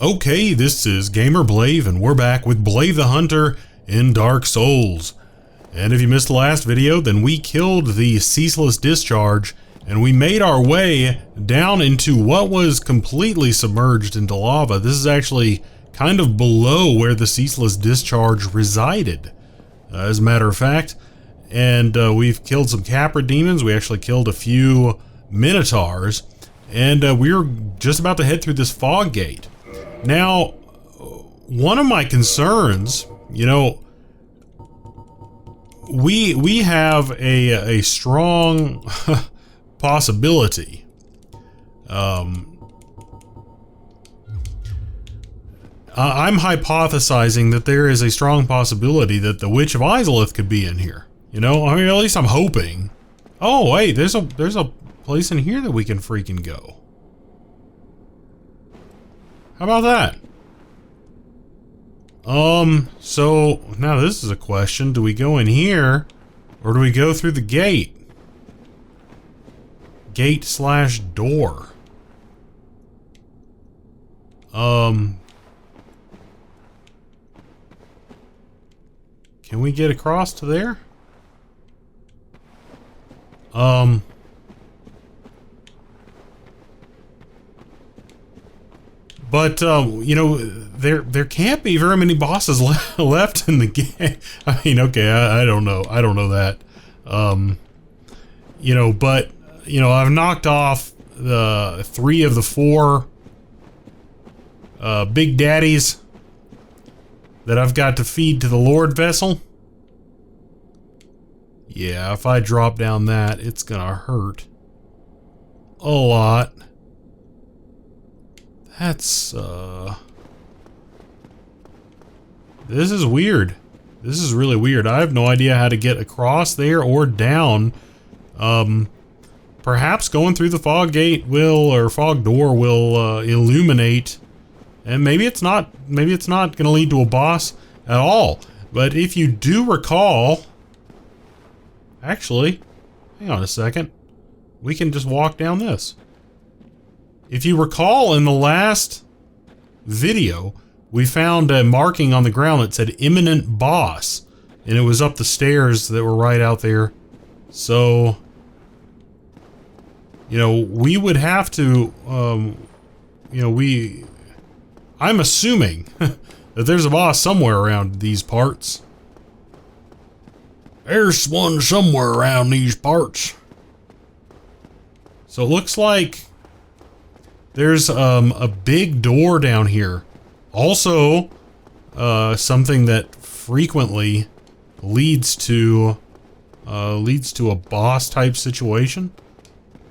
Okay, this is GamerBlave, and we're back with Blave the Hunter in Dark Souls. And if you missed the last video, then we killed the ceaseless discharge, and we made our way down into what was completely submerged into lava. This is actually kind of below where the ceaseless discharge resided, as a matter of fact. And we've killed some Capra demons. We actually killed a few Minotaurs, and we're just about to head through this fog gate. Now, one of my concerns, you know, we have a strong possibility. I'm hypothesizing that there is a strong possibility that the Witch of Izalith could be in here. You know, I mean, at least I'm hoping. Oh, wait, there's a place in here that we can freaking go. How about that? So now this is a question. Do we go in here or do we go through the gate? Gate/door. Can we get across to there? But, you know, there can't be very many bosses left in the game. I mean, okay, I don't know. I don't know that. You know, but, you know, I've knocked off the 3 of the 4 big daddies that I've got to feed to the Lord vessel. Yeah, if I drop down that, it's gonna hurt a lot. That's, this is weird. This is really weird. I have no idea how to get across there or down. Perhaps going through the fog gate or fog door will, illuminate. And maybe it's not gonna lead to a boss at all. But if you do recall, actually, hang on a second. We can just walk down this. If you recall, in the last video, we found a marking on the ground that said imminent boss, and it was up the stairs that were right out there. So, you know, we would have to, you know, I'm assuming that there's a boss somewhere around these parts. There's one somewhere around these parts. So it looks like there's a big door down here. Also, something that frequently leads to a boss type situation.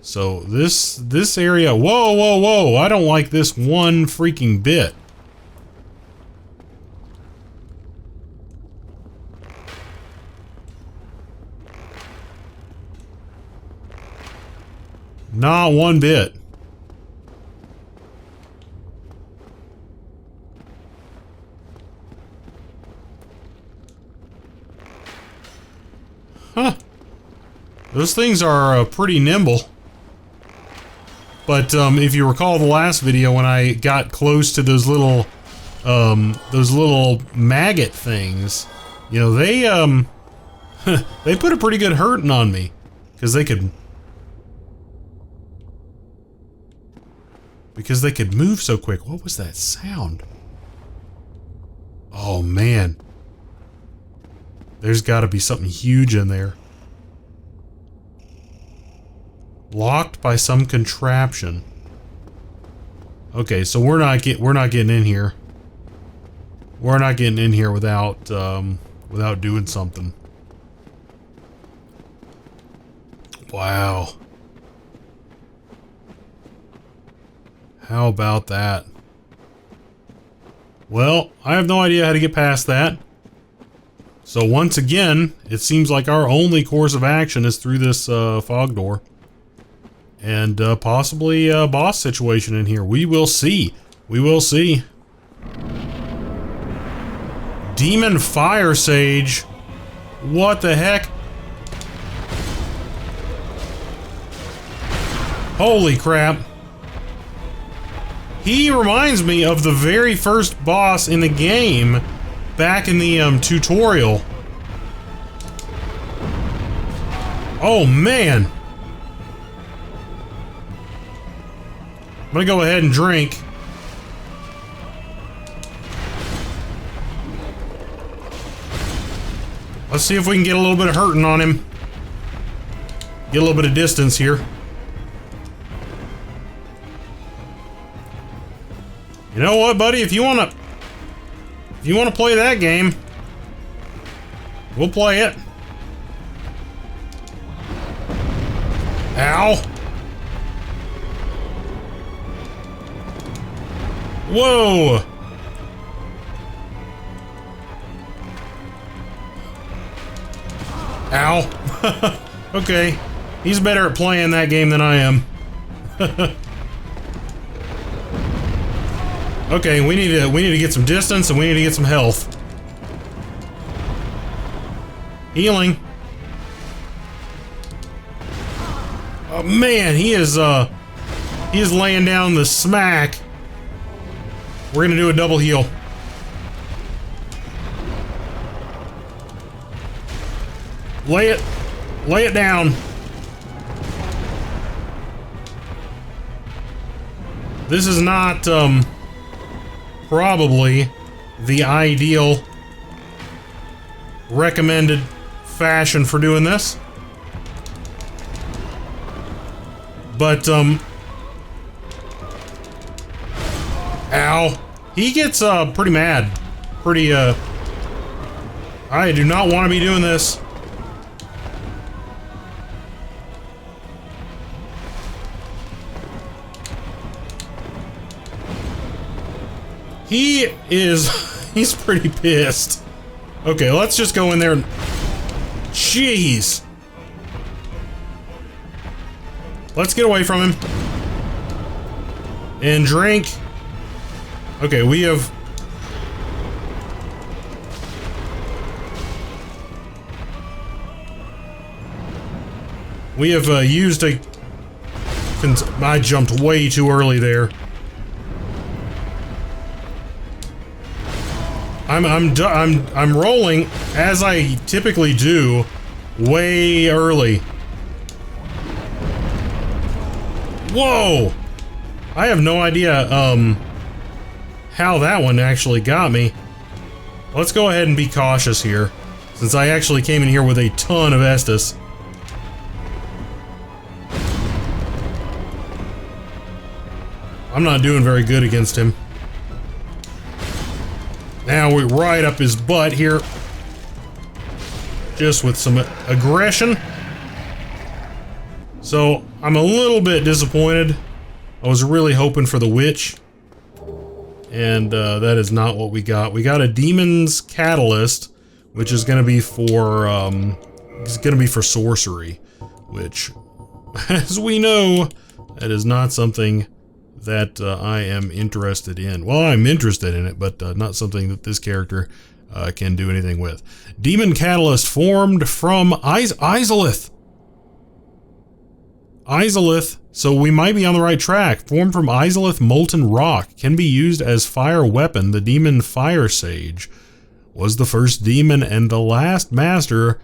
So this area, whoa, I don't like this one freaking bit. Not one bit. Huh. Those things are pretty nimble. But if you recall the last video when I got close to those little maggot things, you know, they they put a pretty good hurting on me because they could move so quick. What was that sound? Oh man. There's got to be something huge in there. Locked by some contraption. Okay, so we're not getting in here. We're not getting in here without doing something. Wow. How about that? Well, I have no idea how to get past that. So once again, it seems like our only course of action is through this fog door. And possibly a boss situation in here. We will see. We will see. Demon Firesage. What the heck? Holy crap. He reminds me of the very first boss in the game back in the tutorial. Oh man! I'm gonna go ahead and drink. Let's see if we can get a little bit of hurting on him. Get a little bit of distance here. You know what, buddy? If you wanna play that game, we'll play it. Ow! Whoa! Ow! Okay, he's better at playing that game than I am. Okay, we need to get some distance and we need to get some health. Healing. Oh man, he is laying down the smack. We're gonna do a double heal. Lay it down. This is not probably the ideal recommended fashion for doing this. But ow. He gets pretty mad. Pretty I do not want to be doing this. He's pretty pissed. Okay, let's just go in there and... Jeez! Let's get away from him. And drink. Okay, we have... used a... I jumped way too early there. I'm rolling, as I typically do, way early. Whoa! I have no idea, how that one actually got me. Let's go ahead and be cautious here, since I actually came in here with a ton of Estus. I'm not doing very good against him. Now we're right up his butt here. Just with some aggression. So, I'm a little bit disappointed. I was really hoping for the Witch. And that is not what we got. We got a Demon's Catalyst, which is gonna be for sorcery. Which, as we know, that is not something that I am interested in. Well, I'm interested in it, but not something that this character can do anything with. Demon Catalyst formed from Izalith. Izalith, so we might be on the right track. Formed from Izalith molten rock, can be used as fire weapon. The demon Firesage was the first demon and the last master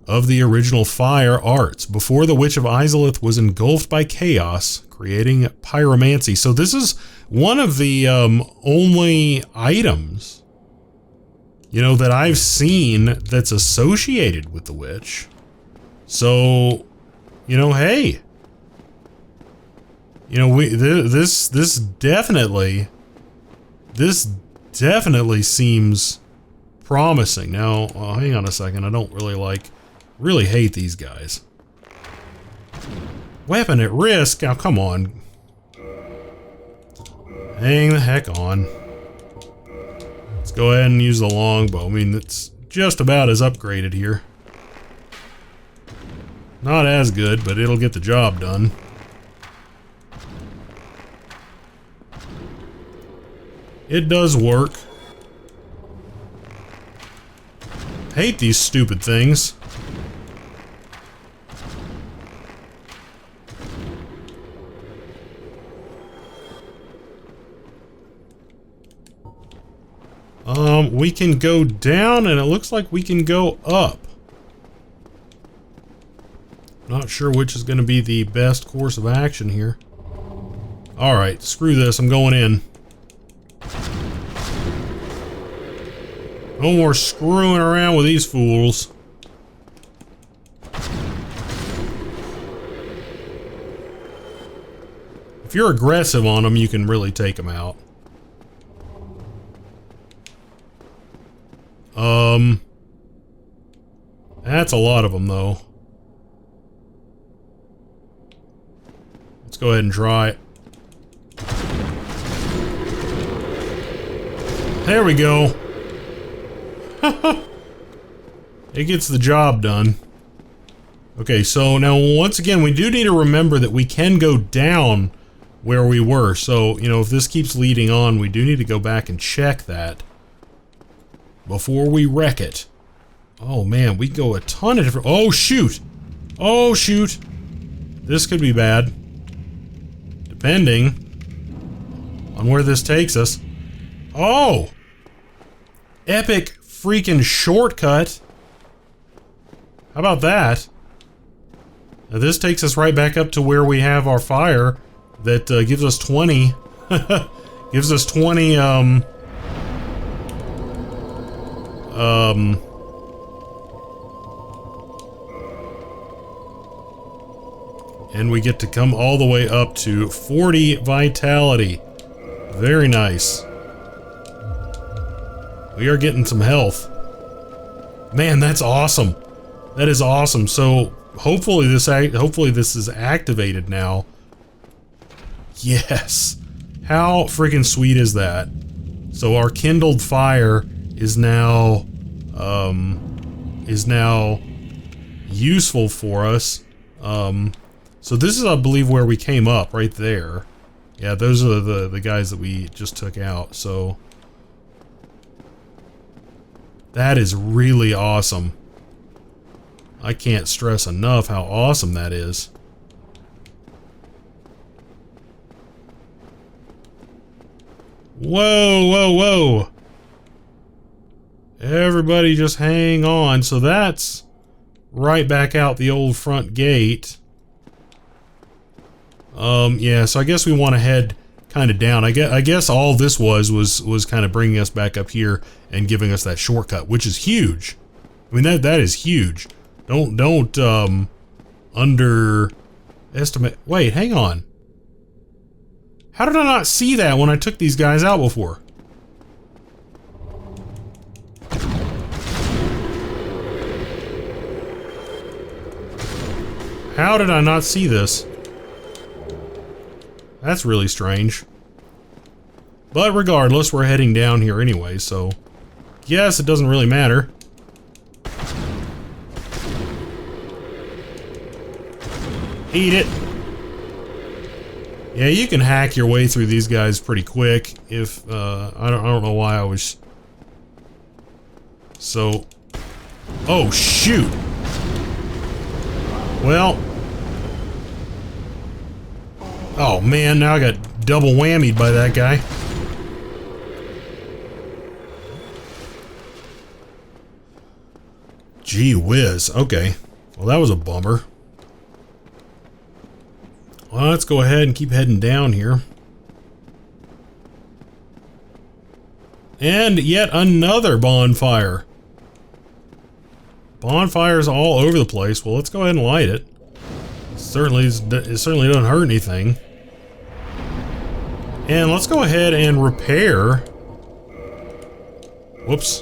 of the original fire arts, before the Witch of Izalith was engulfed by chaos, creating pyromancy. So this is one of the only items, you know, that I've seen that's associated with the Witch. So, you know, hey, you know, this definitely seems promising. Now, hang on a second. I don't really hate these guys. Weapon at risk? Now, come on. Hang the heck on. Let's go ahead and use the longbow. I mean, it's just about as upgraded here. Not as good, but it'll get the job done. It does work. Hate these stupid things. We can go down, and it looks like we can go up. Not sure which is going to be the best course of action here. Alright, screw this, I'm going in. No more screwing around with these fools. If you're aggressive on them, you can really take them out. That's a lot of them, though. Let's go ahead and try it. There we go. It gets the job done. Okay, so now once again, we do need to remember that we can go down where we were. So, you know, if this keeps leading on, we do need to go back and check that before we wreck it. Oh man, we go a ton of different... Oh shoot! Oh shoot! This could be bad. Depending on where this takes us. Oh! Epic freaking shortcut! How about that? Now this takes us right back up to where we have our fire that gives us 20. Gives us 20, and we get to come all the way up to 40 vitality. Very nice. We are getting some health. Man, that's awesome. That is awesome. So hopefully this is activated now. Yes. How freaking sweet is that? So our kindled fire is now useful for us. So this is, I believe, where we came up, right there. Yeah, those are the guys that we just took out, so... That is really awesome. I can't stress enough how awesome that is. Whoa, whoa, whoa! Everybody just hang on. So that's right back out the old front gate. Yeah, so I guess we want to head kind of down. I guess all this was kind of bringing us back up here and giving us that shortcut, which is huge. I mean, that is huge. Don't underestimate. Wait, hang on. How did I not see that when I took these guys out before? How did I not see this? That's really strange. But regardless, we're heading down here anyway, so... Yes, it doesn't really matter. Eat it! Yeah, you can hack your way through these guys pretty quick if, I don't know why I was... So... Oh, shoot! Well... Oh man, now I got double whammied by that guy. Gee whiz, okay. Well, that was a bummer. Well, let's go ahead and keep heading down here. And yet another bonfire. Bonfires all over the place. Well, let's go ahead and light it. It certainly doesn't hurt anything. And let's go ahead and repair. Whoops.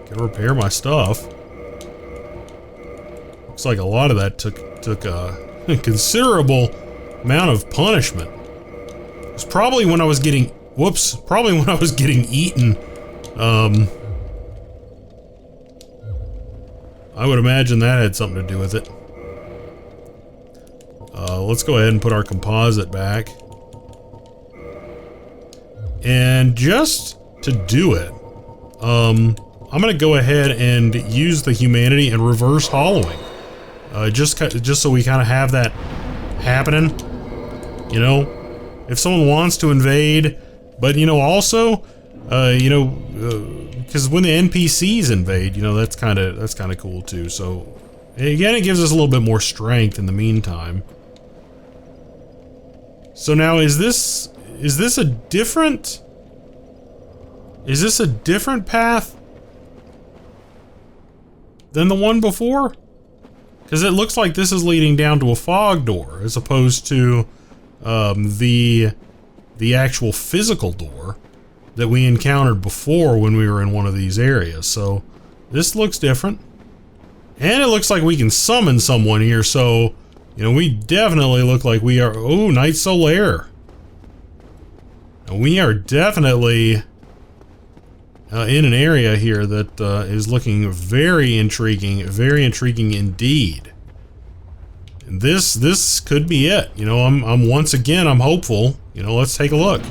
Can repair my stuff. Looks like a lot of that took a considerable amount of punishment. It's probably when I was getting, whoops, probably when I was getting eaten. I would imagine that had something to do with it. Let's go ahead and put our composite back. And just to do it, I'm gonna go ahead and use the humanity and reverse hollowing. Just so we kind of have that happening. You know, if someone wants to invade, but you know, also You know, because when the NPCs invade, you know, that's kind of cool too. So again, it gives us a little bit more strength in the meantime. So now, is this a different path than the one before? Because it looks like this is leading down to a fog door as opposed to the actual physical door that we encountered before when we were in one of these areas. So this looks different, and it looks like we can summon someone here. So, you know, we definitely look like we are... Oh, Night Solaire. And we are definitely in an area here that is looking very intriguing indeed. And this could be it. You know, I'm once again, I'm hopeful. You know, let's take a look.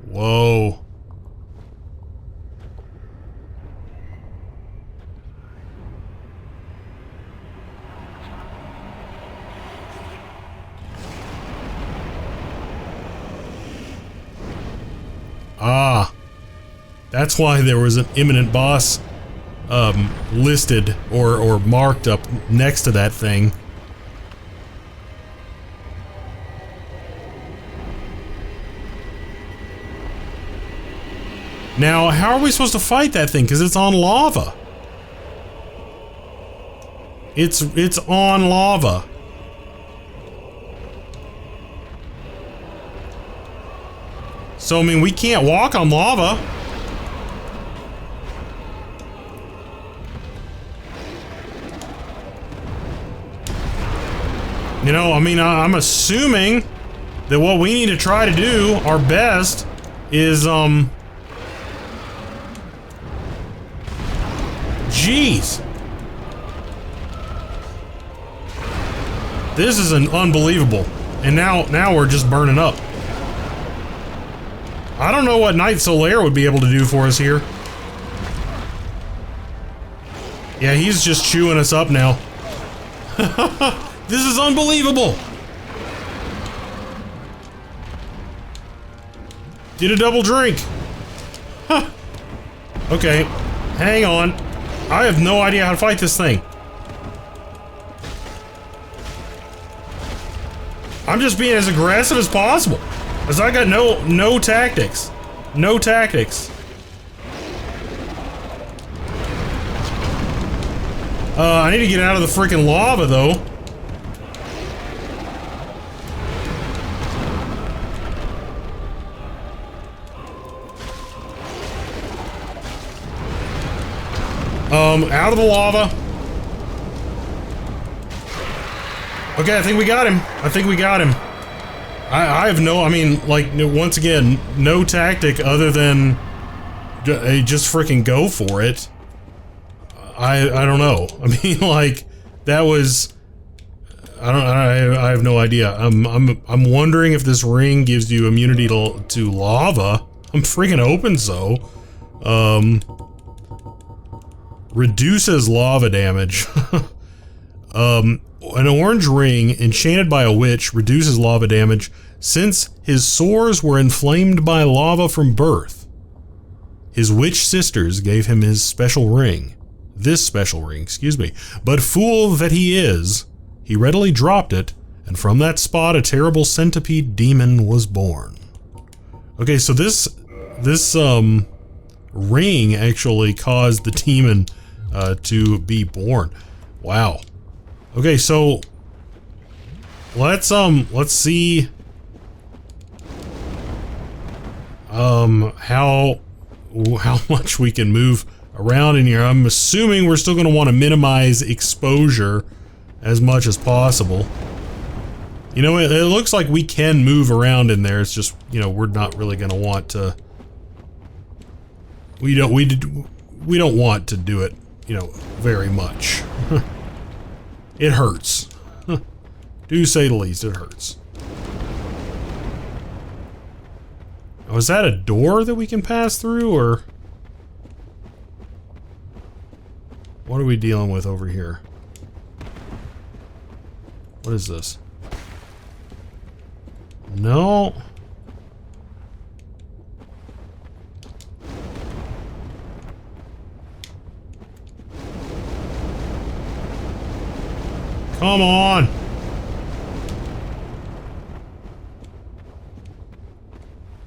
Whoa. Ah, that's why there was an imminent boss listed or marked up next to that thing. Now, how are we supposed to fight that thing? Because it's on lava. It's on lava. So, I mean, we can't walk on lava. You know, I mean, I'm assuming that what we need to try to do, our best, is, Jeez. This is unbelievable. And now we're just burning up. I don't know what Night Solaire would be able to do for us here. Yeah, he's just chewing us up now. This is unbelievable. Did a double drink. Huh. Okay, hang on. I have no idea how to fight this thing. I'm just being as aggressive as possible. Because I got no tactics. No tactics. I need to get out of the freaking lava, though. Out of the lava. Okay, I think we got him. I have no, I mean, like, once again, no tactic other than just freaking go for it. I don't know. I mean, like, that was, I have no idea. I'm wondering if this ring gives you immunity to lava. I'm freaking hoping so. Reduces lava damage. An orange ring enchanted by a witch reduces lava damage since his sores were inflamed by lava from birth. His witch sisters gave him this special ring, excuse me. But fool that he is, he readily dropped it, and from that spot a terrible Centipede Demon was born. Okay, so this ring actually caused the demon to be born. Wow. Okay, so let's see how much we can move around in here. I'm assuming we're still going to want to minimize exposure as much as possible. You know, it looks like we can move around in there. It's just, you know, we're not really going to want to. We don't want to do it, you know, very much. It hurts. Do say the least, it hurts. Oh, is that a door that we can pass through, or what are we dealing with over here? What is this? No. Come on.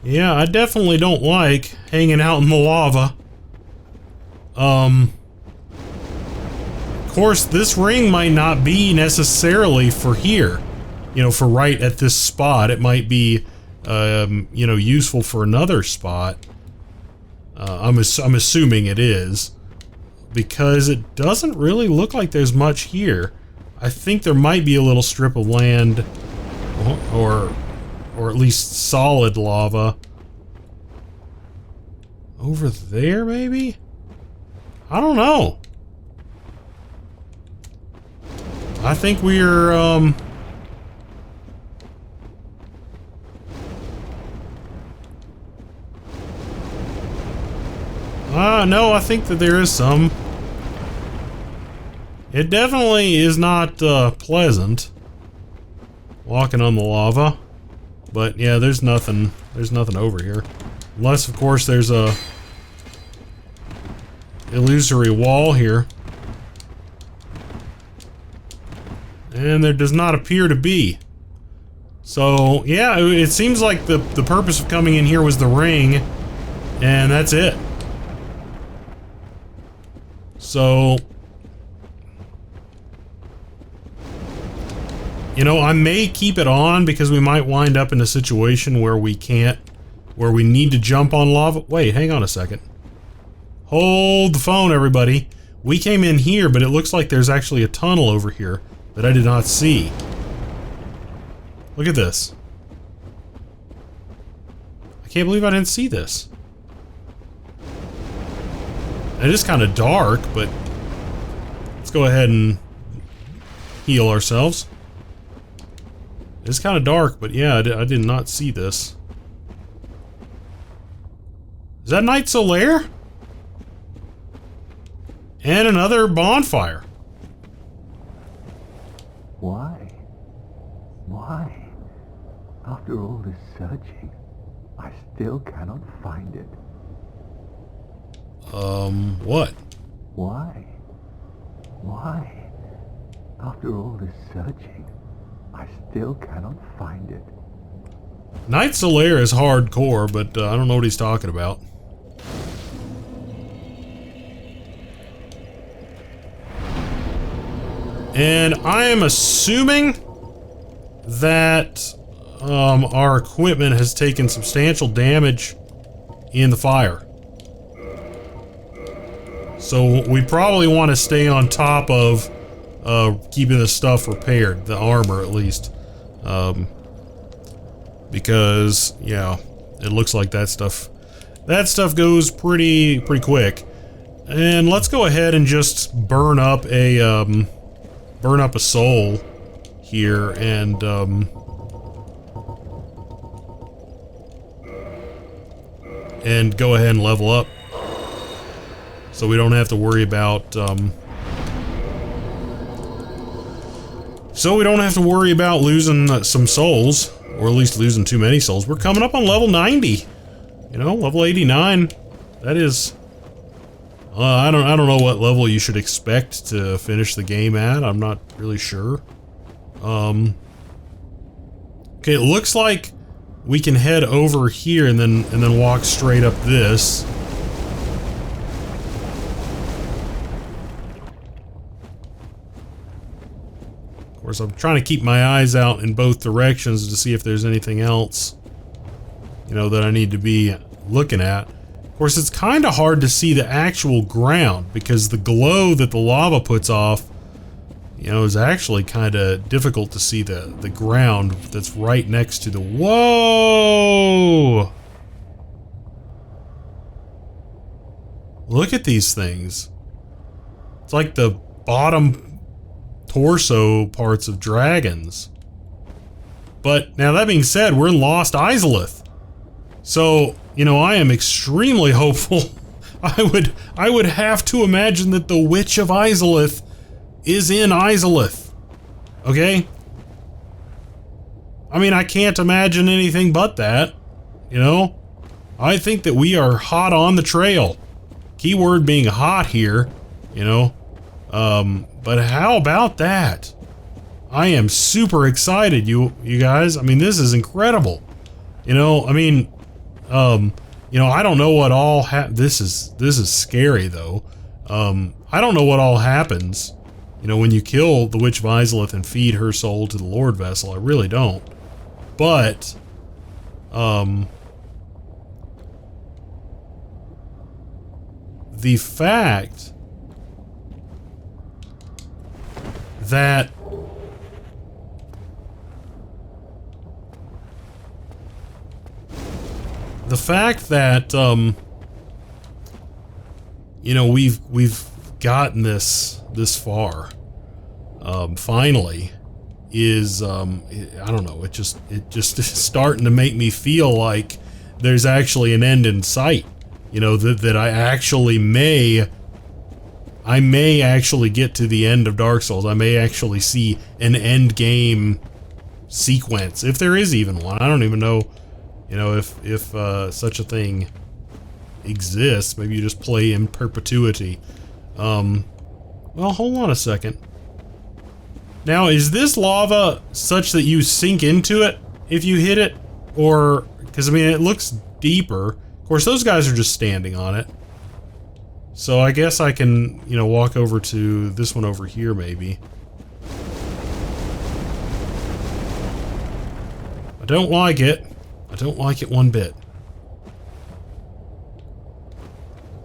Yeah, I definitely don't like hanging out in the lava. Of course, this ring might not be necessarily for here. You know, for right at this spot. It might be, you know, useful for another spot. I'm assuming it is. Because it doesn't really look like there's much here. I think there might be a little strip of land, or at least solid lava. Over there, maybe? I don't know. I think we're, no, I think that there is some. It definitely is not, pleasant walking on the lava. But, yeah, there's nothing over here. Unless, of course, there's a illusory wall here. And there does not appear to be. So, yeah, it seems like the purpose of coming in here was the ring, and that's it. So, you know, I may keep it on because we might wind up in a situation where we need to jump on lava. Wait, hang on a second. Hold the phone, everybody. We came in here, but it looks like there's actually a tunnel over here that I did not see. Look at this. I can't believe I didn't see this. It is kind of dark, but let's go ahead and heal ourselves. It's kind of dark, but yeah, I did not see this. Is that Night Solaire? And another bonfire. Why? Why? After all this searching, I still cannot find it. What? Why? Why? After all this searching, I still cannot find it. Night Solaire is hardcore, but I don't know what he's talking about. And I am assuming that our equipment has taken substantial damage in the fire. So we probably want to stay on top of keeping the stuff repaired, the armor at least. Because, yeah, it looks like that stuff goes pretty quick. And let's go ahead and just burn up a soul here and go ahead and level up. So we don't have to worry about losing some souls, or at least losing too many souls. We're coming up on level 90. You know, level 89. That is I don't know what level you should expect to finish the game at. I'm not really sure. Okay, it looks like we can head over here and then walk straight up this. Of course, I'm trying to keep my eyes out in both directions to see if there's anything else, you know, that I need to be looking at. Of course, it's kind of hard to see the actual ground because the glow that the lava puts off, you know, is actually kind of difficult to see the ground that's right next to the... Whoa! Look at these things. It's like the bottom torso parts of dragons. But now that being said, we're in Lost Izalith. So, you know, I am extremely hopeful. I would have to imagine that the Witch of Izalith is in Izalith. Okay? I mean, I can't imagine anything but that. You know? I think that we are hot on the trail. Keyword being hot here, you know? But how about that? I am super excited, you guys. I mean, this is incredible. You know, I mean, you know, I don't know what all this is scary though. I don't know what all happens, you know, when you kill the Witch of Izalith and feed her soul to the Lord Vessel. I really don't. But, the fact that you know, we've gotten this far, finally, is I don't know, it just is starting to make me feel like there's actually an end in sight. You know, that I may actually get to the end of Dark Souls. I may actually see an end game sequence, if there is even one. I don't even know, you know, if such a thing exists. Maybe you just play in perpetuity. Well, hold on a second. Now, is this lava such that you sink into it if you hit it? Or, because I mean, it looks deeper. Of course, those guys are just standing on it. So I guess I can, you know, walk over to this one over here, maybe. I don't like it. I don't like it one bit.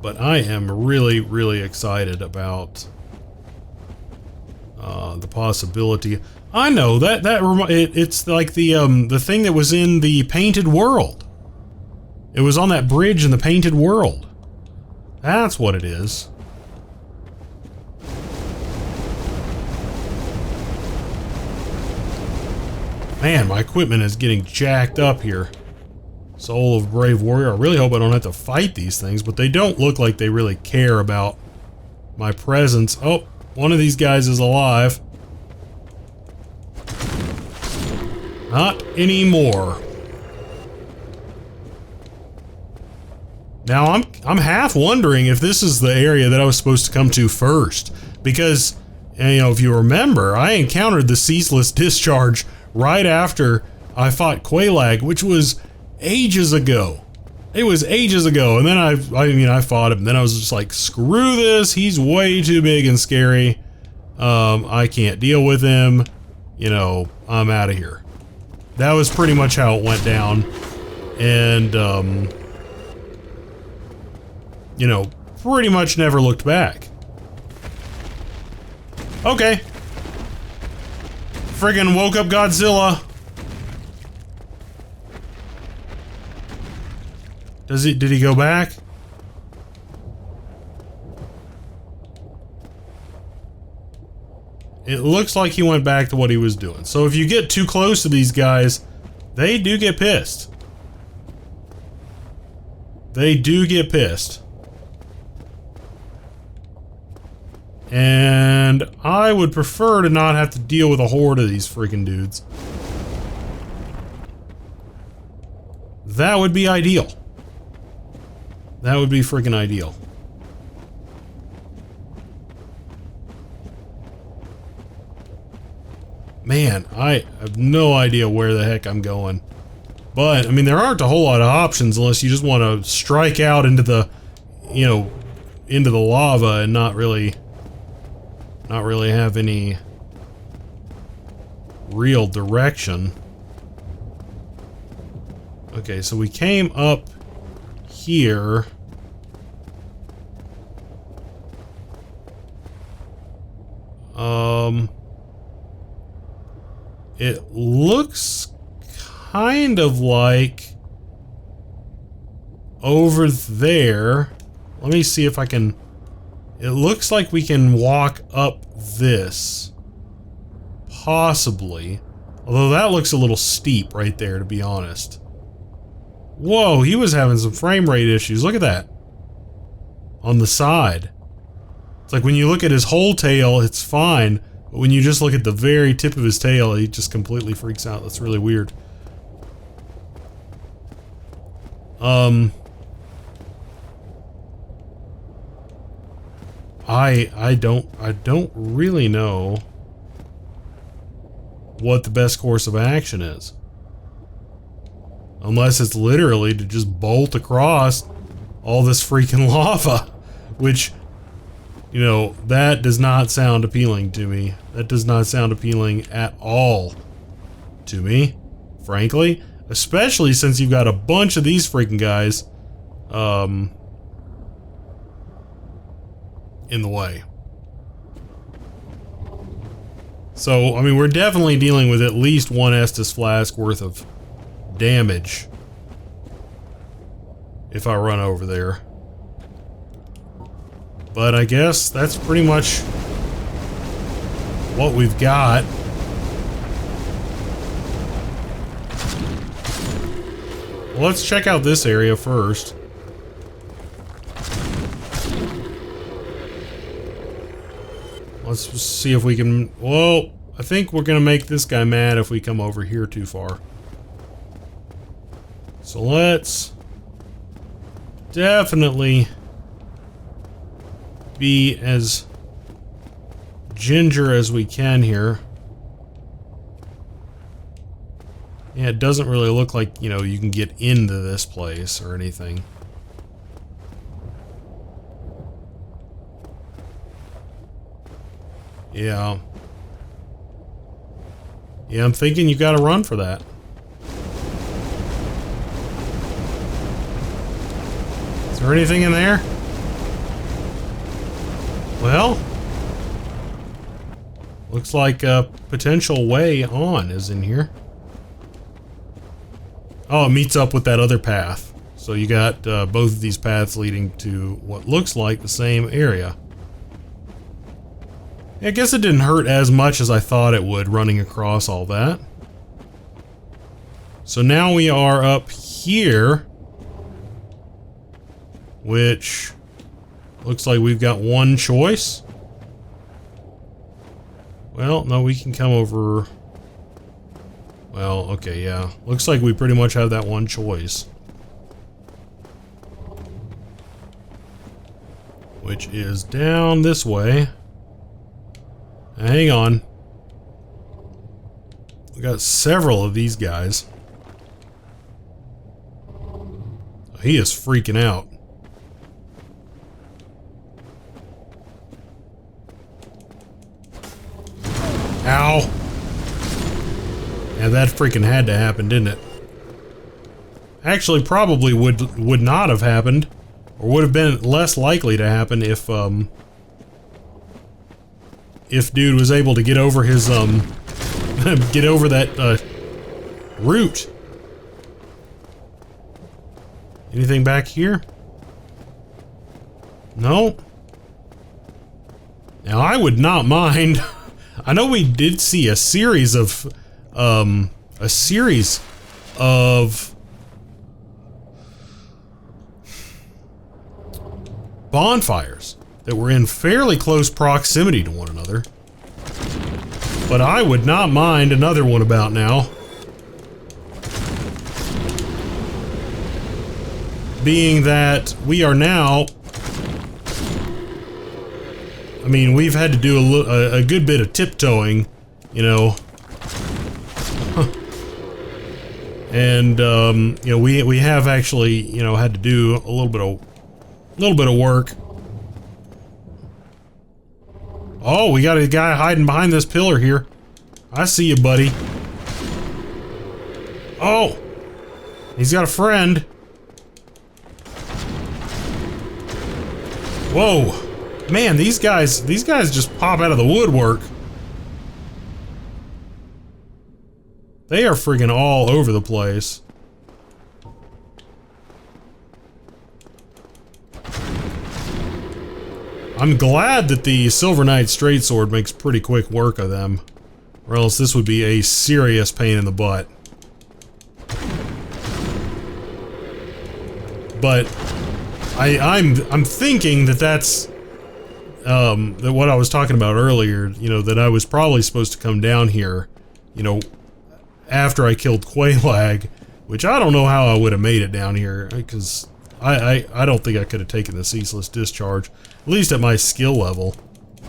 But I am really, really excited about the possibility. I know it's like the thing that was in the Painted World. It was on that bridge in the Painted World. That's what it is. Man, my equipment is getting jacked up here. Soul of Brave Warrior. I really hope I don't have to fight these things, but they don't look like they really care about my presence. Oh, one of these guys is alive. Not anymore. Now I'm half wondering if this is the area that I was supposed to come to first, because, you know, if you remember, I encountered the ceaseless discharge right after I fought Quelaag, which was ages ago. It was ages ago, and then I fought him, and then I was just like, screw this, he's way too big and scary. I can't deal with him. You know, I'm out of here. That was pretty much how it went down, and you know, pretty much never looked back. Okay. Friggin' woke up Godzilla. Did he go back? It looks like he went back to what he was doing. So if you get too close to these guys, they do get pissed. They do get pissed. And I would prefer to not have to deal with a horde of these freaking dudes. That would be ideal. That would be freaking ideal. Man, I have no idea where the heck I'm going. But, I mean, there aren't a whole lot of options unless you just want to strike out into the, you know, into the lava and not really have any real direction. Okay, so we came up here. It looks kind of like over there. Let me see if I can. It looks like we can walk up this. Possibly. Although that looks a little steep right there, to be honest. Whoa, he was having some frame rate issues. Look at that. On the side. It's like when you look at his whole tail, it's fine. But when you just look at the very tip of his tail, he just completely freaks out. That's really weird. I don't really know what the best course of action is. Unless it's literally to just bolt across all this freaking lava, which, you know, that does not sound appealing to me. That does not sound appealing at all to me, frankly. Especially since you've got a bunch of these freaking guys in the way. So, I mean, we're definitely dealing with at least one Estus flask worth of damage if I run over there. But I guess that's pretty much what we've got. Well, let's check out this area first. Let's see if we can... Well, I think we're gonna make this guy mad if we come over here too far. So let's definitely be as ginger as we can here. Yeah, it doesn't really look like, you know, you can get into this place or anything. Yeah. Yeah, I'm thinking you gotta run for that. Is there anything in there? Well, looks like a potential way on is in here. Oh, it meets up with that other path. So you got both of these paths leading to what looks like the same area. I guess it didn't hurt as much as I thought it would running across all that. So now we are up here, which looks like we've got one choice. Well, no, we can come over. Well, okay, yeah. Looks like we pretty much have that one choice. Which is down this way. Hang on. We got several of these guys. He is freaking out. Ow! Yeah, that freaking had to happen, didn't it? Actually, probably would not have happened, or would have been less likely to happen if dude was able to get over his get over that root. Anything back here? No. Now I would not mind. I know we did see a series of bonfires that were in fairly close proximity to one another. But I would not mind another one about now. Being that we are now... I mean, we've had to do a good bit of tiptoeing, you know. And, you know, we have actually, you know, had to do a little bit of work. Oh, we got a guy hiding behind this pillar here. I see you, buddy. Oh! He's got a friend. Whoa. Man, these guys just pop out of the woodwork. They are freaking all over the place. I'm glad that the Silver Knight Straight Sword makes pretty quick work of them, or else this would be a serious pain in the butt. But I'm thinking that that's that what I was talking about earlier, you know, that I was probably supposed to come down here, you know, after I killed Quaylag, which I don't know how I would have made it down here, because I don't think I could have taken the Ceaseless Discharge, at least at my skill level,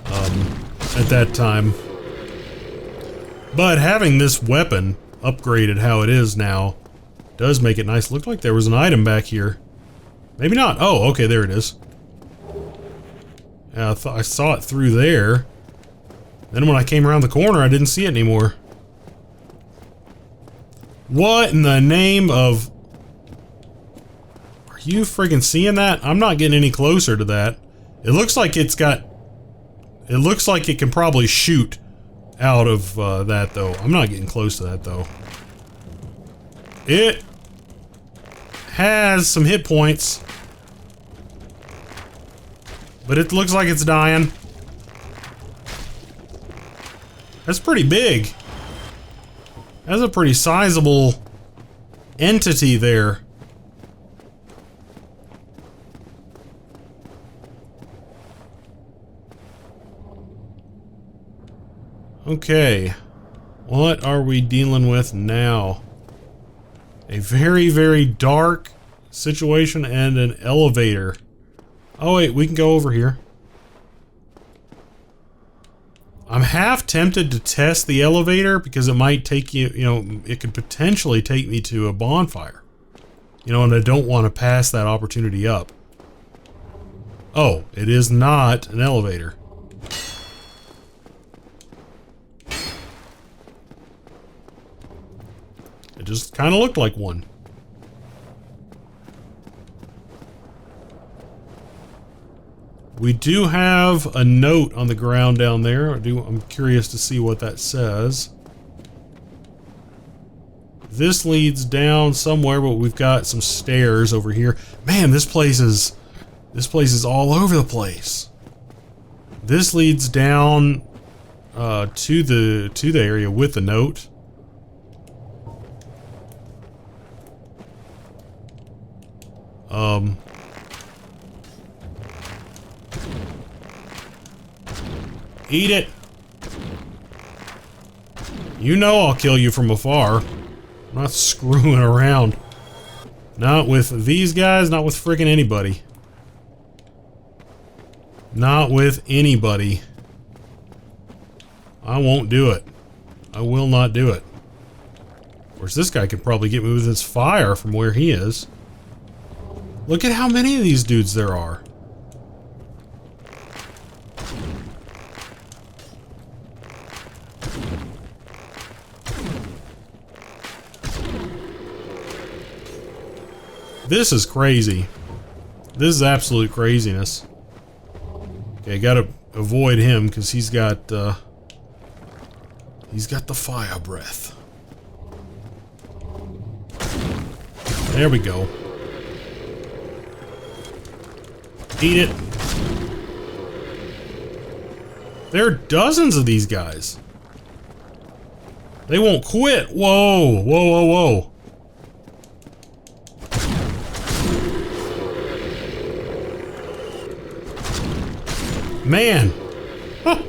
at that time. But having this weapon upgraded how it is now does make it nice. Looked like there was an item back here. Maybe not. Oh, okay, there it is. Yeah, I saw it through there. Then when I came around the corner, I didn't see it anymore. What in the name of... Are you freaking seeing that? I'm not getting any closer to that. It looks like it's got... It looks like it can probably shoot out of that, though. I'm not getting close to that, though. It has some hit points. But it looks like it's dying. That's pretty big. That's a pretty sizable entity there. Okay. What are we dealing with now? A very, very dark situation and an elevator. Oh wait, we can go over here. I'm half tempted to test the elevator because it might take you, it could potentially take me to a bonfire. And I don't want to pass that opportunity up. Oh, it is not an elevator. It just kind of looked like one. We do have a note on the ground down there. I'm curious to see what that says. This leads down somewhere, but we've got some stairs over here. Man, this place is all over the place. This leads down to the area with the note. Eat it. I'll kill you from afar. I'm not screwing around. Not with these guys, not with freaking anybody. Not with anybody. I won't do it. I will not do it. Of course, this guy could probably get me with his fire from where he is. Look at how many of these dudes there are. This is crazy. This is absolute craziness. Okay, gotta avoid him because he's got the fire breath. There we go. Eat it. There are dozens of these guys. They won't quit. Whoa, whoa, whoa, whoa. Man. Huh.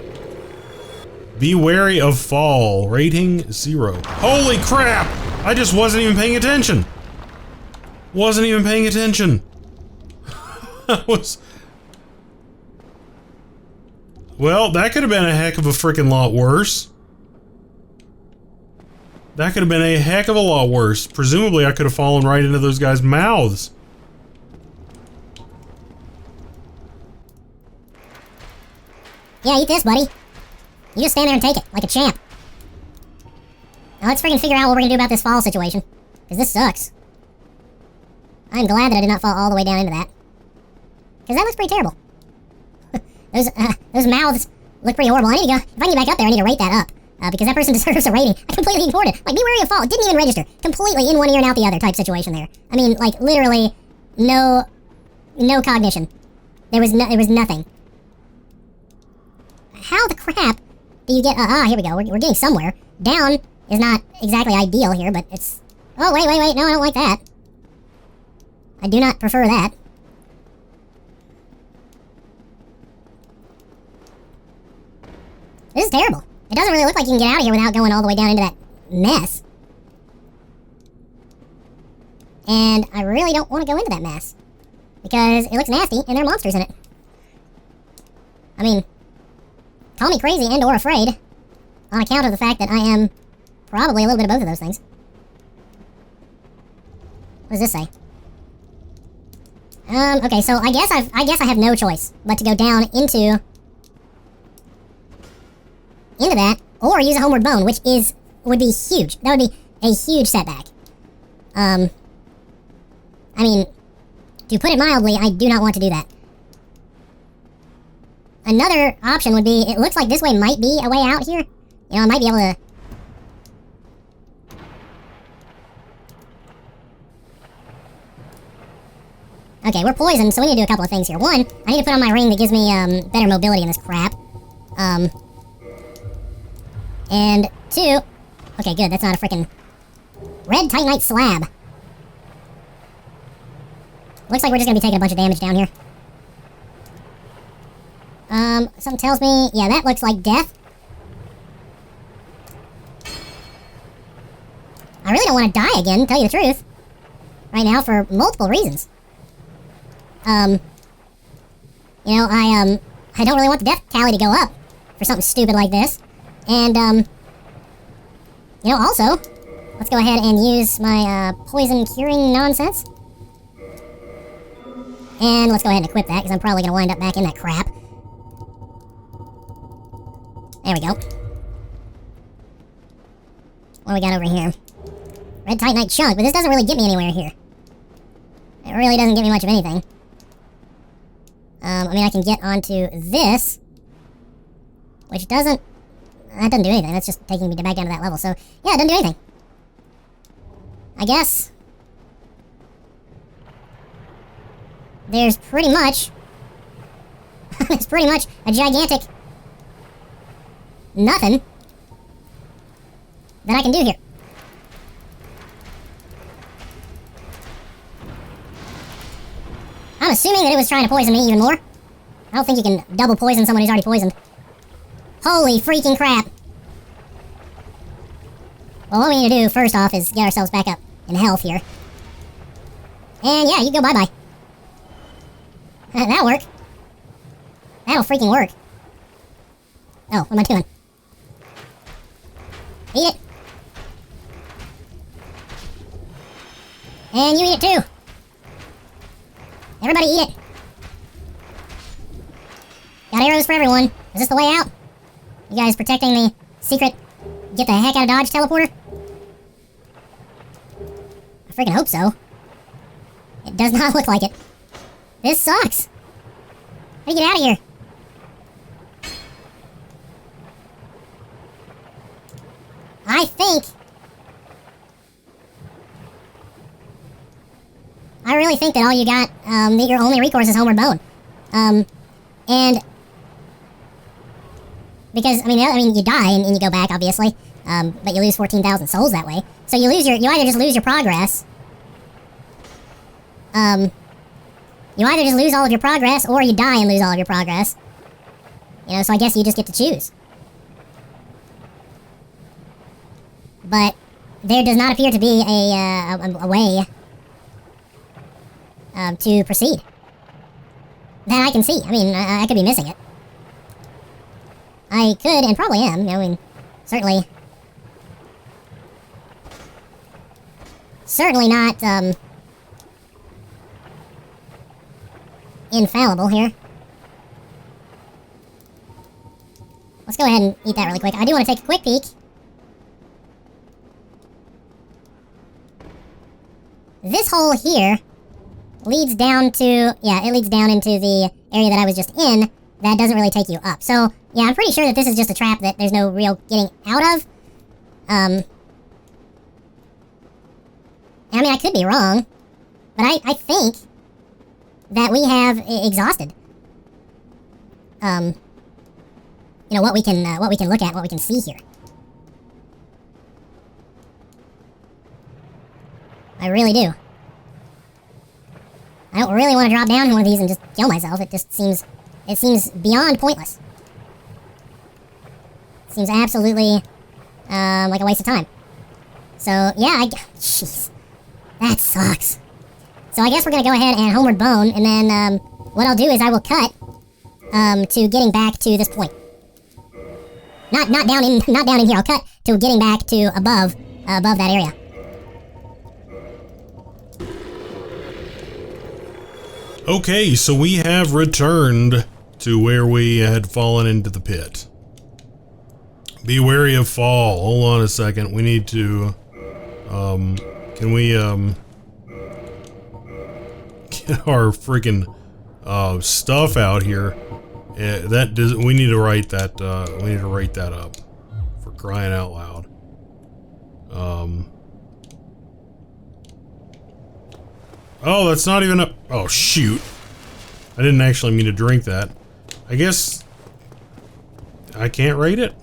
Be wary of fall. Rating 0. Holy crap! I just wasn't even paying attention. Wasn't even paying attention. Well, that could have been a heck of a freaking lot worse. That could have been a heck of a lot worse. Presumably, I could have fallen right into those guys' mouths. Yeah, eat this, buddy. You just stand there and take it, like a champ. Now let's freaking figure out what we're gonna do about this fall situation. Because this sucks. I'm glad that I did not fall all the way down into that. Because that looks pretty terrible. Those mouths look pretty horrible. I need to go, if I can get back up there, I need to rate that up. Because that person deserves a rating. I completely ignored it. Like, be wary of fall. It didn't even register. Completely in one ear and out the other type situation there. I mean, like, literally, no cognition. There was nothing. How the crap do you get... here we go. We're getting somewhere. Down is not exactly ideal here, but it's... Oh, wait. No, I don't like that. I do not prefer that. This is terrible. It doesn't really look like you can get out of here without going all the way down into that mess. And I really don't want to go into that mess. Because it looks nasty, and there are monsters in it. I mean... Call me crazy and or afraid, on account of the fact that I am probably a little bit of both of those things. What does this say? Okay, so I guess I have no choice but to go down into that, or use a homeward bone, which would be huge. That would be a huge setback. I mean, to put it mildly, I do not want to do that. Another option would be, it looks like this way might be a way out here. You know, I might be able to... Okay, we're poisoned, so we need to do a couple of things here. One, I need to put on my ring that gives me, better mobility in this crap. And two... Okay, good, that's not a freaking... Red Titanite slab. Looks like we're just gonna be taking a bunch of damage down here. Something tells me... Yeah, that looks like death. I really don't want to die again, to tell you the truth. Right now, for multiple reasons. You know, I don't really want the death tally to go up for something stupid like this. And, you know, also, let's go ahead and use my, poison curing nonsense. And let's go ahead and equip that, because I'm probably going to wind up back in that crap. There we go. What do we got over here? Red Titanite chunk, but this doesn't really get me anywhere here. It really doesn't get me much of anything. I mean, I can get onto this, which doesn't... That doesn't do anything. That's just taking me back down to that level. So, yeah, it doesn't do anything. I guess... There's pretty much... There's pretty much a gigantic... nothing that I can do here. I'm assuming that it was trying to poison me even more. I don't think you can double poison someone who's already poisoned. Holy freaking crap. Well, what we need to do first off is get ourselves back up in health here. And yeah, you go bye-bye. That'll work. That'll freaking work. Oh, what am I doing? Eat it. And you eat it too. Everybody eat it. Got arrows for everyone. Is this the way out? You guys protecting the secret get the heck out of Dodge teleporter? I freaking hope so. It does not look like it. This sucks. How do you get out of here? I really think that all you got, that your only recourse is Homeward Bone. And because, I mean, you die and you go back, obviously, but you lose 14,000 souls that way. So you either just lose your progress, you either just lose all of your progress, or you die and lose all of your progress. You know, so I guess you just get to choose. But there does not appear to be a way to proceed that I can see. I mean, I could be missing it. I could, and probably am. I mean, certainly not infallible here. Let's go ahead and eat that really quick. I do want to take a quick peek. This hole here leads down to, yeah, it leads down into the area that I was just in. That doesn't really take you up. So, yeah, I'm pretty sure that this is just a trap that there's no real getting out of. I mean, I could be wrong, but I think that we have exhausted, you know, what we can look at, what we can see here. I really do. I don't really want to drop down in one of these and just kill myself. It just seems, beyond pointless. It seems absolutely, like a waste of time. So, yeah, jeez. That sucks. So I guess we're gonna go ahead and Homeward Bone, and then, what I'll do is I will cut, to getting back to this point. Not down in here. I'll cut to getting back to above that area. Okay, so we have returned to where we had fallen into the pit. Be wary of fall. Hold on a second. We need to, can we, get our freaking, stuff out here. That does, we need to write that, up. For crying out loud. Oh, that's not even a, oh shoot. I didn't actually mean to drink that. I guess I can't rate it?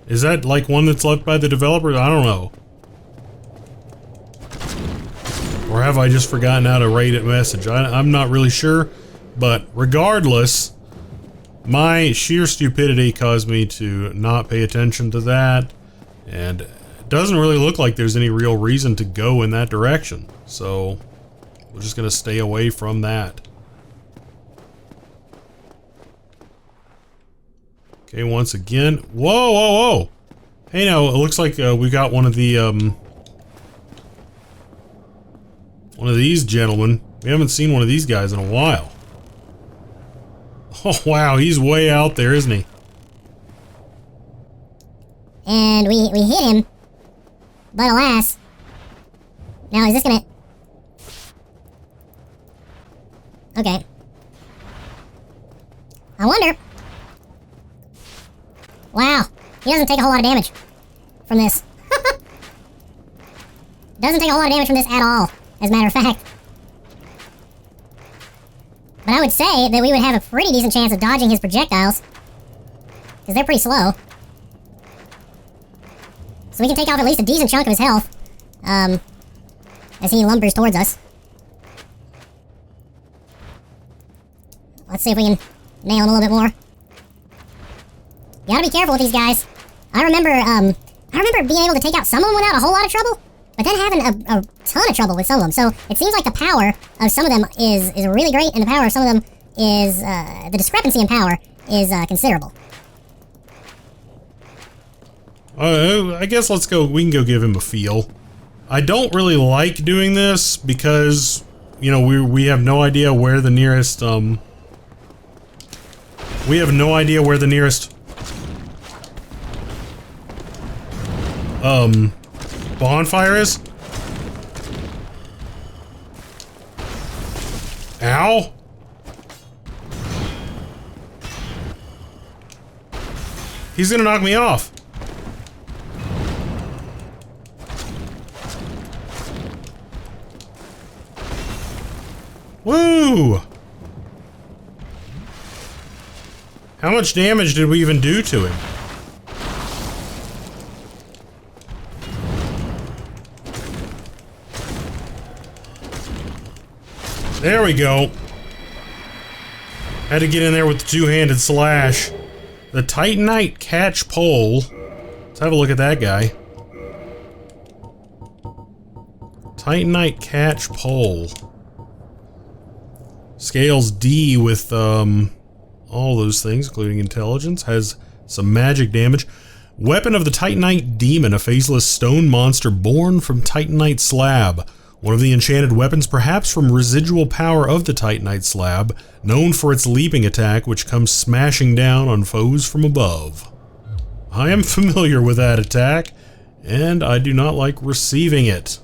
Is that like one that's left by the developer? I don't know. Or have I just forgotten how to rate it message? I'm not really sure. But regardless, my sheer stupidity caused me to not pay attention to that. And it doesn't really look like there's any real reason to go in that direction. So we're just gonna stay away from that. Okay, once again. Whoa, whoa, whoa! Hey, now it looks like we got one of the one of these gentlemen. We haven't seen one of these guys in a while. Oh wow, he's way out there, isn't he? And we hit him, but alas. Now is this gonna? Okay. I wonder. Wow, he doesn't take a whole lot of damage from this. Doesn't take a whole lot of damage from this at all, as a matter of fact. But I would say that we would have a pretty decent chance of dodging his projectiles, because they're pretty slow. So we can take off at least a decent chunk of his health, as he lumbers towards us. Let's see if we can nail him a little bit more. You gotta be careful with these guys. I remember being able to take out some of them without a whole lot of trouble, but then having a ton of trouble with some of them. So it seems like the power of some of them is really great, and the power of some of them is, the discrepancy in power is considerable. I guess let's go, we can go give him a feel. I don't really like doing this because, you know, we have no idea where the nearest, we have no idea where the nearest bonfire is. Ow! He's gonna knock me off. Woo! How much damage did we even do to him? There we go. Had to get in there with the two-handed slash. The Titanite catch pole. Let's have a look at that guy. Titanite catch pole. Scales D with all those things, including intelligence. Has some magic damage. Weapon of the Titanite Demon, a faceless stone monster born from Titanite slab. One of the enchanted weapons, perhaps from residual power of the Titanite slab, known for its leaping attack, which comes smashing down on foes from above. I am familiar with that attack, and I do not like receiving it.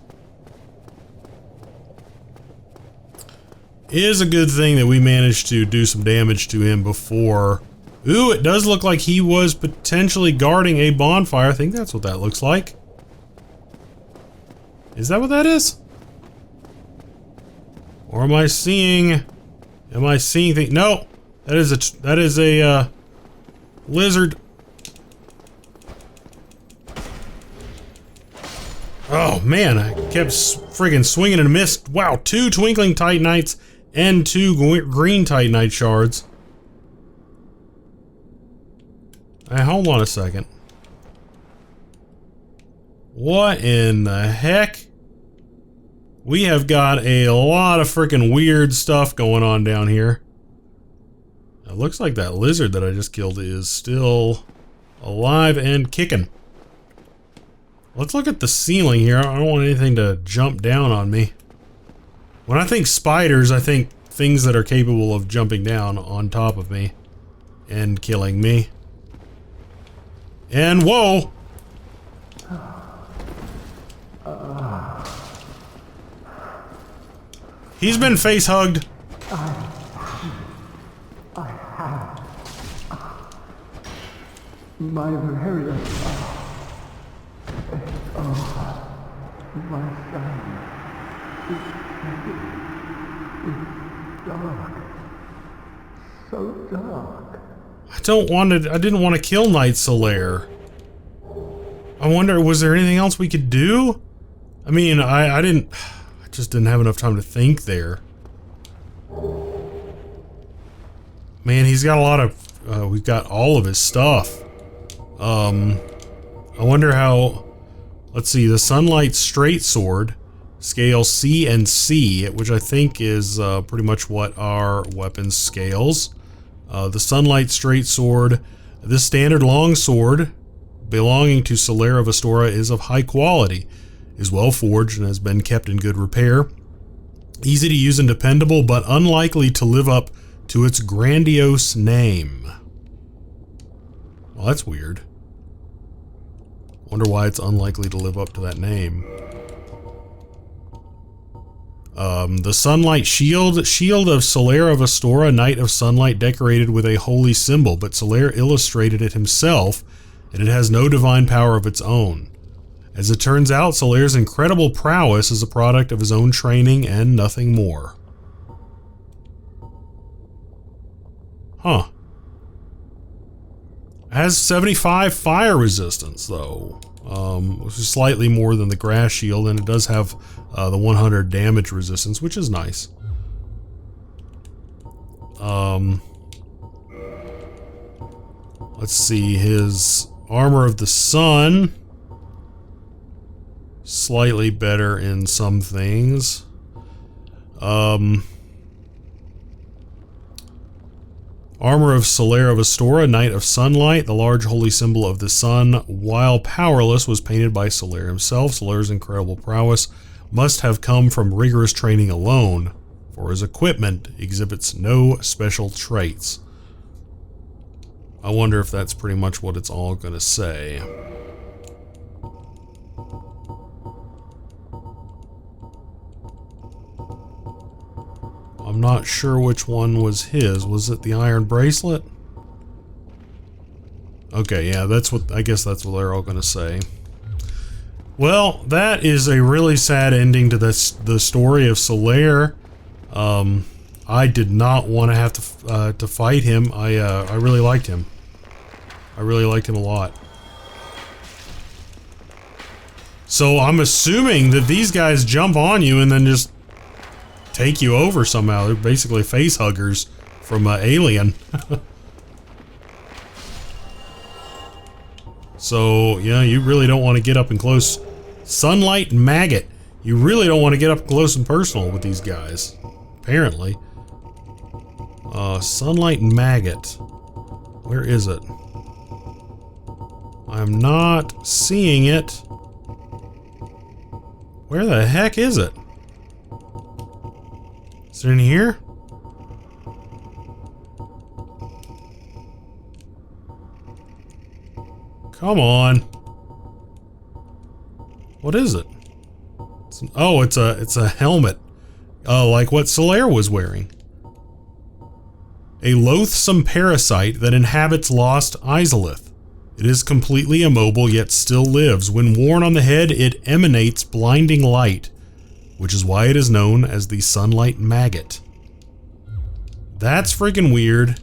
It is a good thing that we managed to do some damage to him before. Ooh, it does look like he was potentially guarding a bonfire. I think that's what that looks like. Is that what that is? Or am I seeing things? No, that is a lizard. Oh man, I kept friggin' swinging and missed. Wow, 2 twinkling Titanites and 2 green Titanite shards. Hey, hold on a second. What in the heck? We have got a lot of freaking weird stuff going on down here. It looks like that lizard that I just killed is still alive and kicking. Let's look at the ceiling here. I don't want anything to jump down on me. When I think spiders, I think things that are capable of jumping down on top of me and killing me. And whoa! He's been face hugged. My Valeria. My son. It's dark. So dark. I didn't want to kill Night Solaire. I wonder, was there anything else we could do? I mean, I just didn't have enough time to think there. Man, he's got a lot of, we've got all of his stuff. I wonder how, let's see, the Sunlight Straight Sword, scale C and C, which I think is pretty much what our weapon scales. The Sunlight Straight Sword, this standard long sword belonging to Solaire of Astora is of high quality, is well forged and has been kept in good repair. Easy to use and dependable, but unlikely to live up to its grandiose name. Well, that's weird. Wonder why it's unlikely to live up to that name. The Sunlight Shield. Shield of Solaire of Astora, Knight of Sunlight, decorated with a holy symbol, but Solaire illustrated it himself, and it has no divine power of its own. As it turns out, Solaire's incredible prowess is a product of his own training and nothing more. Huh. It has 75 fire resistance, though, which is slightly more than the grass shield, and it does have the 100 damage resistance, which is nice. Let's see, his Armor of the Sun, slightly better in some things. Armor of Solaire of Astora, Knight of Sunlight, the large holy symbol of the sun, while powerless, was painted by Solaire himself. Solaire's incredible prowess must have come from rigorous training alone, for his equipment exhibits no special traits. I wonder if that's pretty much what it's all gonna say. I'm not sure which one was his. Was it the iron bracelet? Okay, yeah, that's what, I guess that's what they're all gonna say. Well, that is a really sad ending to this, the story of Solaire. I did not want to have to fight him. I really liked him. I really liked him a lot. So I'm assuming that these guys jump on you and then just take you over somehow. They're basically face huggers from Alien. So, yeah, you really don't want to get up and close. Sunlight Maggot. You really don't want to get up close and personal with these guys. Apparently. Sunlight Maggot. Where is it? I'm not seeing it. Where the heck is it? Is it in here? Come on. What is it? It's a helmet. Like what Solaire was wearing. A loathsome parasite that inhabits lost Izalith. It is completely immobile yet still lives. When worn on the head, it emanates blinding light, which is why it is known as the Sunlight Maggot. That's freaking weird,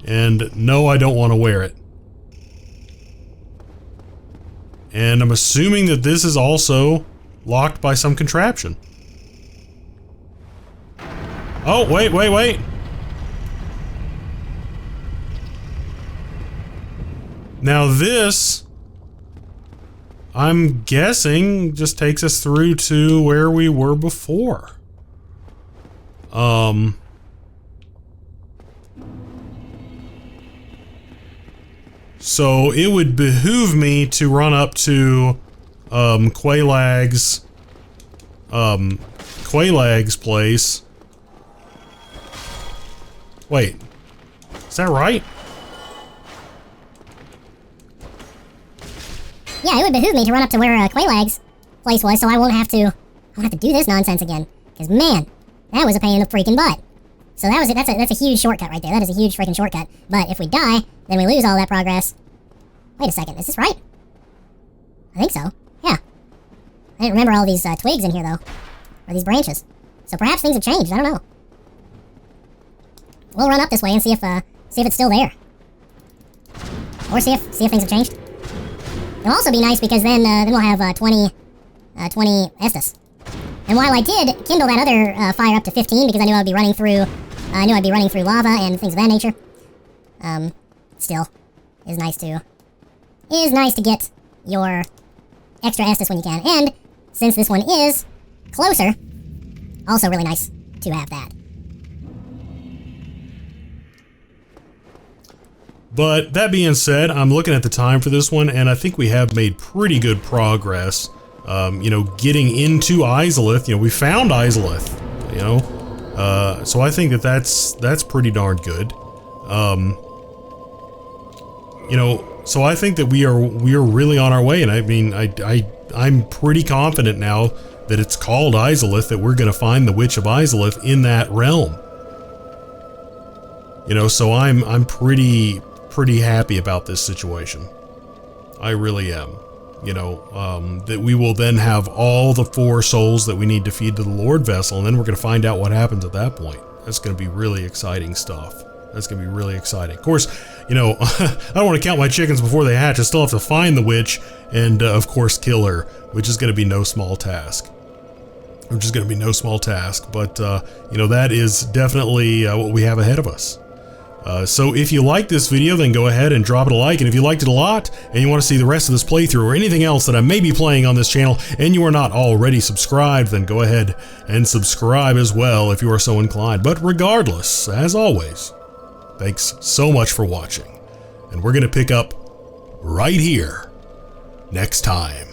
and no, I don't want to wear it. And I'm assuming that this is also locked by some contraption. Oh, wait. Now this, I'm guessing, just takes us through to where we were before. I So it would behoove me to run up to Quaylag's place. Wait, is that right? Yeah, it would behoove me to run up to where Quaylag's place was, so I won't have to do this nonsense again. Because man, that was a pain in the freaking butt. So that was it. That's a huge shortcut right there. That is a huge freaking shortcut. But if we die, then we lose all that progress. Wait a second, is this right? I think so. Yeah. I didn't remember all these twigs in here though, or these branches. So perhaps things have changed. I don't know. We'll run up this way and see if it's still there, or see if things have changed. It'll also be nice because then we'll have 20 Estus. And while I did kindle that other fire up to 15 because I knew I'd be running through lava and things of that nature, still is nice to get your extra Estus when you can. And since this one is closer, also really nice to have that. But that being said, I'm looking at the time for this one, and I think we have made pretty good progress. You know, getting into Izalith. You know, we found Izalith. You know, so I think that's pretty darn good. You know, so I think that we are really on our way, and I mean, I'm pretty confident now that it's called Izalith, that we're going to find the Witch of Izalith in that realm. You know, so I'm pretty happy about this situation. I really am. You know, that we will then have all the 4 souls that we need to feed to the Lord Vessel, and then we're going to find out what happens at that point. That's going to be really exciting stuff. That's going to be really exciting. Of course, you know, I don't want to count my chickens before they hatch. I still have to find the witch and, of course, kill her, which is going to be no small task. But, you know, that is definitely what we have ahead of us. So if you like this video, then go ahead and drop it a like, and if you liked it a lot and you want to see the rest of this playthrough or anything else that I may be playing on this channel and you are not already subscribed, then go ahead and subscribe as well if you are so inclined. But regardless, as always, thanks so much for watching, and we're going to pick up right here next time.